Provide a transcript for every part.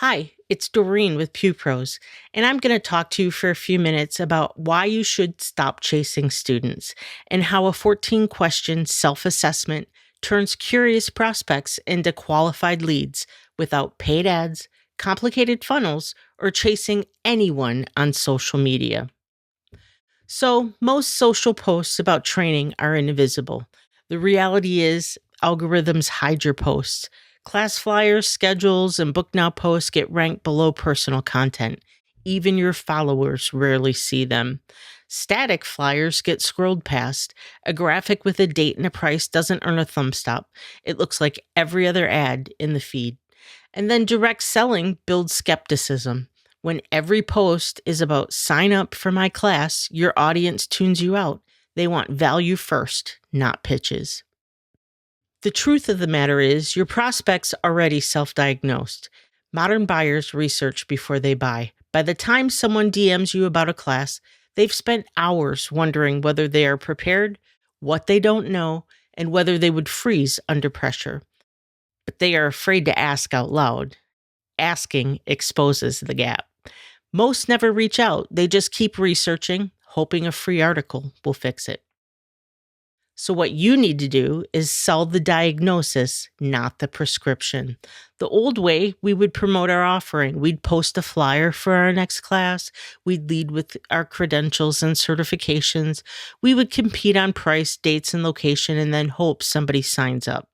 Hi, it's Doreen with PewPros, and I'm going to talk to you for a few minutes about why you should stop chasing students and how a 14-question self-assessment turns curious prospects into qualified leads without paid ads, complicated funnels, or chasing anyone on social media. So, most social posts about training are invisible. The reality is, algorithms hide your posts. Class flyers, schedules, and Book Now posts get ranked below personal content. Even your followers rarely see them. Static flyers get scrolled past. A graphic with a date and a price doesn't earn a thumbs up. It looks like every other ad in the feed. And then direct selling builds skepticism. When every post is about sign up for my class, your audience tunes you out. They want value first, not pitches. The truth of the matter is, your prospects already self-diagnosed. Modern buyers research before they buy. By the time someone DMs you about a class, they've spent hours wondering whether they are prepared, what they don't know, and whether they would freeze under pressure. But they are afraid to ask out loud. Asking exposes the gap. Most never reach out. They just keep researching, hoping a free article will fix it. So what you need to do is sell the diagnosis, not the prescription. The old way, we would promote our offering. We'd post a flyer for our next class. We'd lead with our credentials and certifications. We would compete on price, dates, and location, and then hope somebody signs up.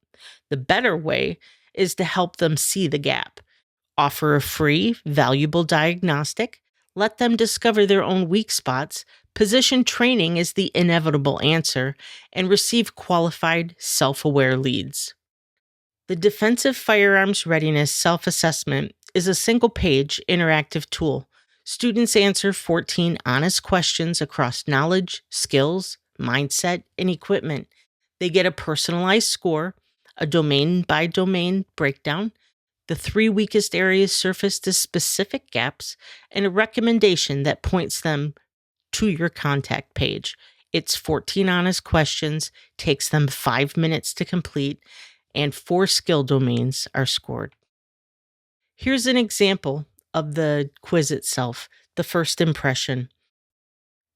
The better way is to help them see the gap. Offer a free, valuable diagnostic, let them discover their own weak spots, position training as the inevitable answer, and receive qualified, self-aware leads. The Defensive Firearms Readiness Self-Assessment is a single-page interactive tool. Students answer 14 honest questions across knowledge, skills, mindset, and equipment. They get a personalized score, a domain-by-domain breakdown, the 3 weakest areas surfaced as specific gaps, and a recommendation that points them to your contact page. It's 14 honest questions, takes them 5 minutes to complete, and 4 skill domains are scored. Here's an example of the quiz itself, the first impression.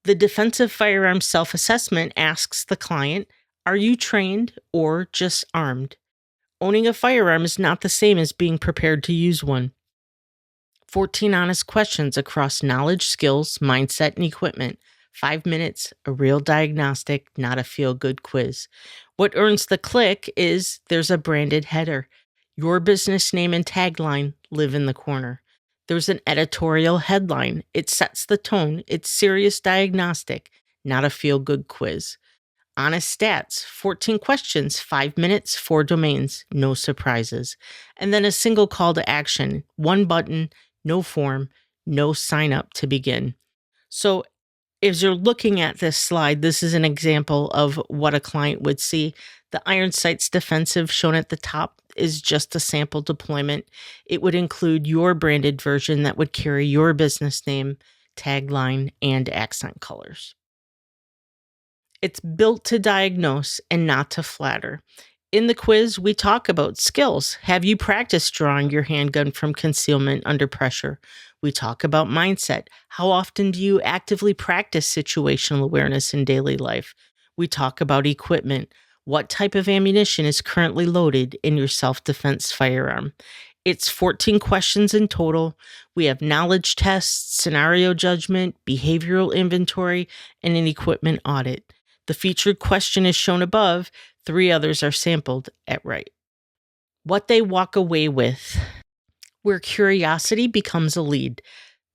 The Defensive Firearms Self-Assessment asks the client, are you trained or just armed? Owning a firearm is not the same as being prepared to use one. 14 honest questions across knowledge, skills, mindset, and equipment. 5 minutes, a real diagnostic, not a feel-good quiz. What earns the click is there's a branded header. Your business name and tagline live in the corner. There's an editorial headline. It sets the tone. It's serious diagnostic, not a feel-good quiz. Honest stats, 14 questions, 5 minutes, 4 domains, no surprises. And then a single call to action, 1 button, no form, no sign up to begin. So as you're looking at this slide, this is an example of what a client would see. The Iron Sights Defensive shown at the top is just a sample deployment. It would include your branded version that would carry your business name, tagline, and accent colors. It's built to diagnose and not to flatter. In the quiz, we talk about skills. Have you practiced drawing your handgun from concealment under pressure? We talk about mindset. How often do you actively practice situational awareness in daily life? We talk about equipment. What type of ammunition is currently loaded in your self-defense firearm? It's 14 questions in total. We have knowledge tests, scenario judgment, behavioral inventory, and an equipment audit. The featured question is shown above. 3 others are sampled at right. What they walk away with, where curiosity becomes a lead.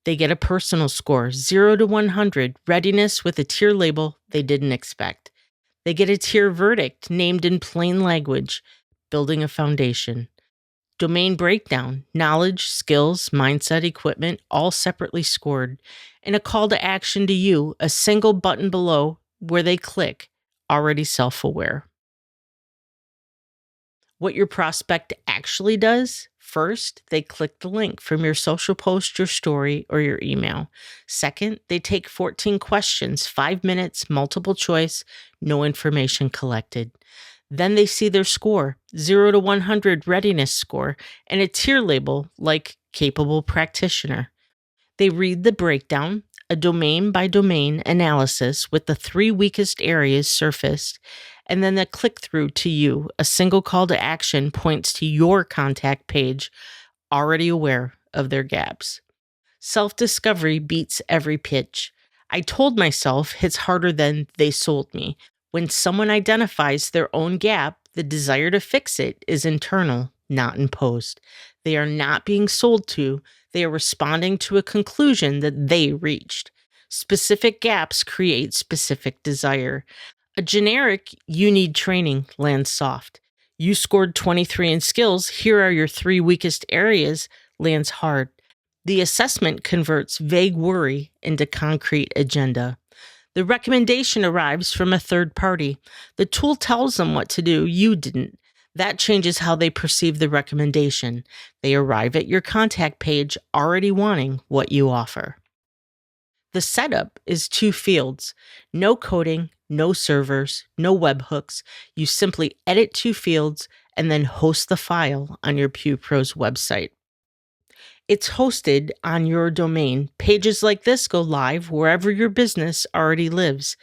They get a personal score, 0 to 100, readiness with a tier label they didn't expect. They get a tier verdict named in plain language, building a foundation. Domain breakdown, knowledge, skills, mindset, equipment, all separately scored. And a call to action to you, a single button below where they click, already self-aware. What your prospect actually does, first, they click the link from your social post, your story, or your email. Second, they take 14 questions, 5 minutes, multiple choice, no information collected. Then they see their score, 0 to 100 readiness score, and a tier label like capable practitioner. They read the breakdown, a domain by domain analysis with the 3 weakest areas surfaced, and then the click through to you. A single call to action points to your contact page, already aware of their gaps. Self discovery beats every pitch. I told myself hits harder than they sold me. When someone identifies their own gap, the desire to fix it is internal, not imposed. They are not being sold to, they are responding to a conclusion that they reached. Specific gaps create specific desire. A generic, you need training, lands soft. You scored 23 in skills, here are your 3 weakest areas, lands hard. The assessment converts vague worry into concrete agenda. The recommendation arrives from a third party. The tool tells them what to do, you didn't. That changes how they perceive the recommendation. They arrive at your contact page already wanting what you offer. The setup is 2 fields: no coding, no servers, no webhooks. You simply edit 2 fields and then host the file on your PewPros website. It's hosted on your domain. Pages like this go live wherever your business already lives.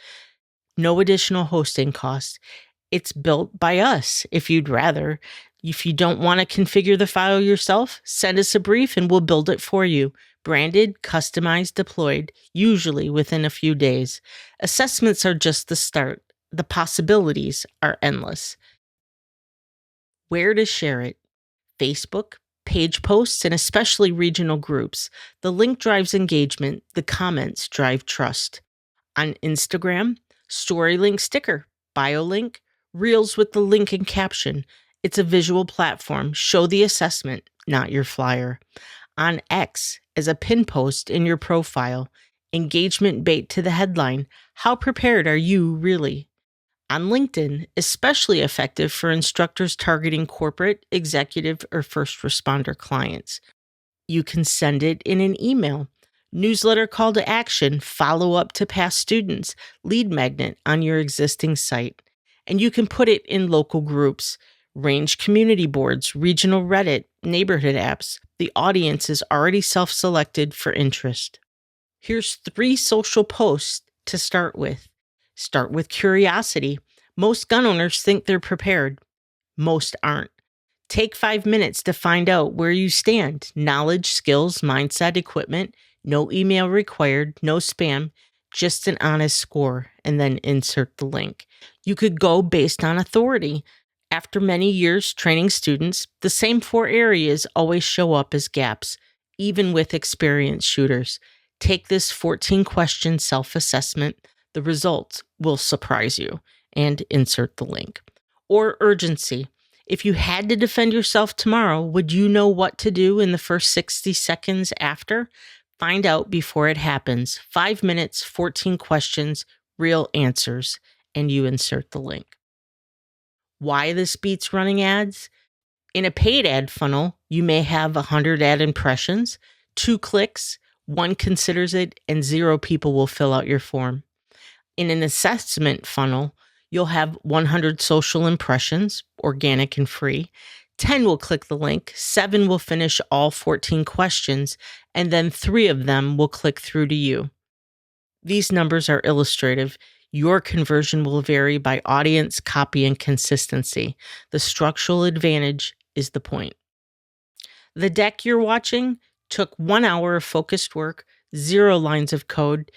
No additional hosting cost. It's built by us if you'd rather. If you don't want to configure the file yourself, send us a brief and we'll build it for you. Branded, customized, deployed, usually within a few days. Assessments are just the start. The possibilities are endless. Where to share it? Facebook, page posts, and especially regional groups. The link drives engagement, the comments drive trust. On Instagram, story link sticker, bio link, reels with the link and caption. It's a visual platform. Show the assessment, not your flyer. On X, as a pin post in your profile, engagement bait to the headline. How prepared are you really? On LinkedIn, especially effective for instructors targeting corporate, executive, or first responder clients. You can send it in an email, newsletter call to action, follow up to past students, lead magnet on your existing site. And you can put it in local groups, range community boards, regional Reddit, neighborhood apps. The audience is already self selected for interest. Here's 3 social posts to start with. Start with curiosity. Most gun owners think they're prepared. Most aren't. Take 5 minutes to find out where you stand. Knowledge, skills, mindset, equipment. No email required, no spam, just an honest score, and then insert the link. You could go based on authority. After many years training students, the same 4 areas always show up as gaps, even with experienced shooters. Take this 14-question self-assessment. The results will surprise you, and insert the link. Or urgency. If you had to defend yourself tomorrow, would you know what to do in the first 60 seconds after? Find out before it happens. 5 minutes, 14 questions, real answers, and you insert the link. Why this beats running ads? In a paid ad funnel, you may have 100 ad impressions, 2 clicks, 1 considers it, and 0 people will fill out your form. In an assessment funnel, you'll have 100 social impressions, organic and free. 10 will click the link, 7 will finish all 14 questions, and then 3 of them will click through to you. These numbers are illustrative. Your conversion will vary by audience, copy, and consistency. The structural advantage is the point. The deck you're watching took 1 hour of focused work, 0 lines of code.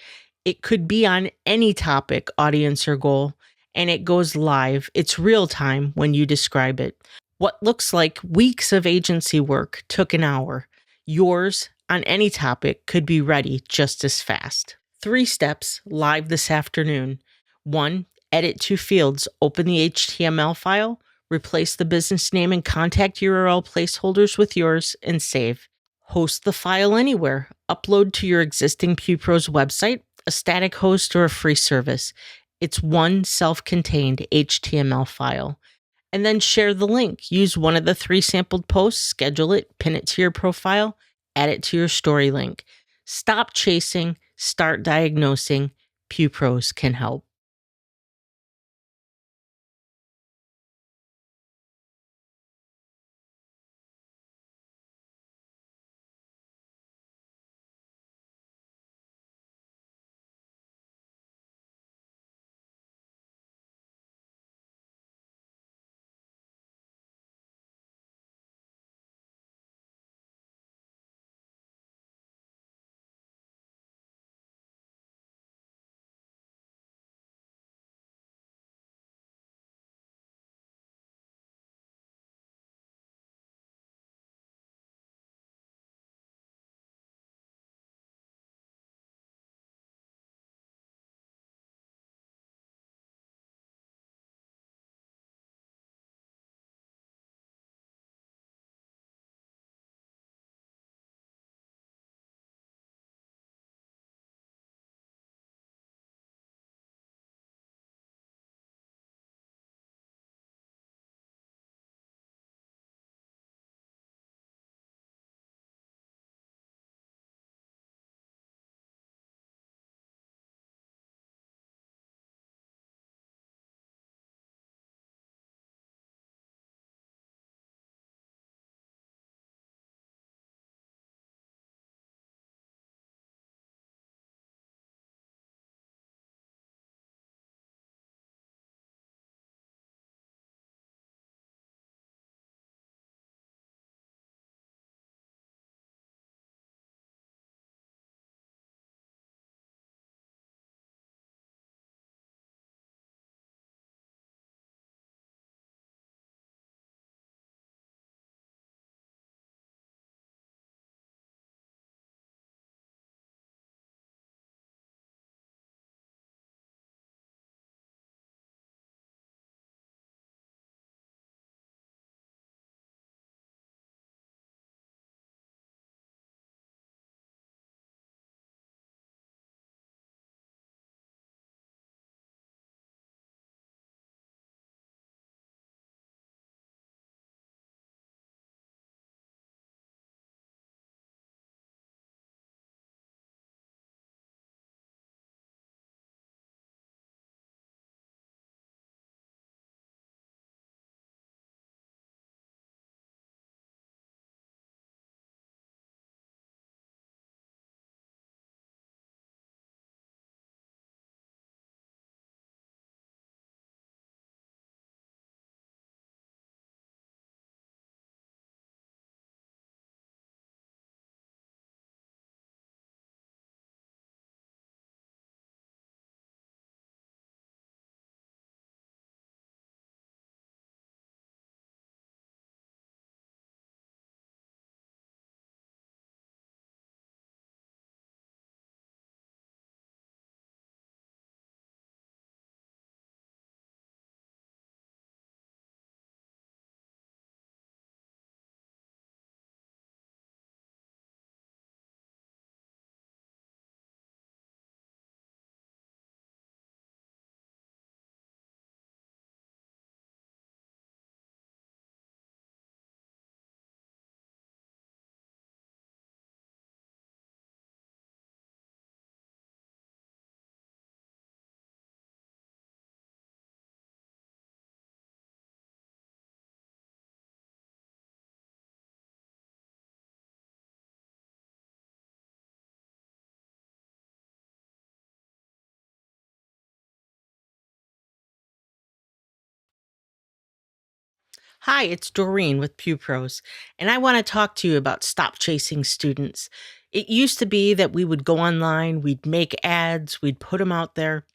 It could be on any topic, audience, or goal, and it goes live. It's real time when you describe it. What looks like weeks of agency work took an hour. Yours on any topic could be ready just as fast. 3 steps live this afternoon. 1, edit 2 fields. Open the HTML file, replace the business name and contact URL placeholders with yours, and save. Host the file anywhere. Upload to your existing PewPros website, a static host, or a free service. It's one self-contained HTML file. And then share the link. Use one of the 3 sampled posts, schedule it, pin it to your profile, add it to your story link. Stop chasing, start diagnosing. PewPros can help. Hi, it's Doreen with PewPros, and I want to talk to you about stop chasing students. It used to be that we would go online, we'd make ads, we'd put them out there,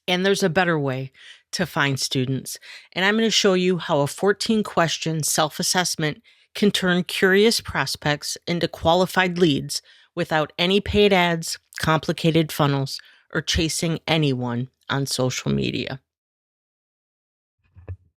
and there's a better way to find students. And I'm going to show you how a 14 question self assessment can turn curious prospects into qualified leads without any paid ads, complicated funnels, or chasing anyone on social media.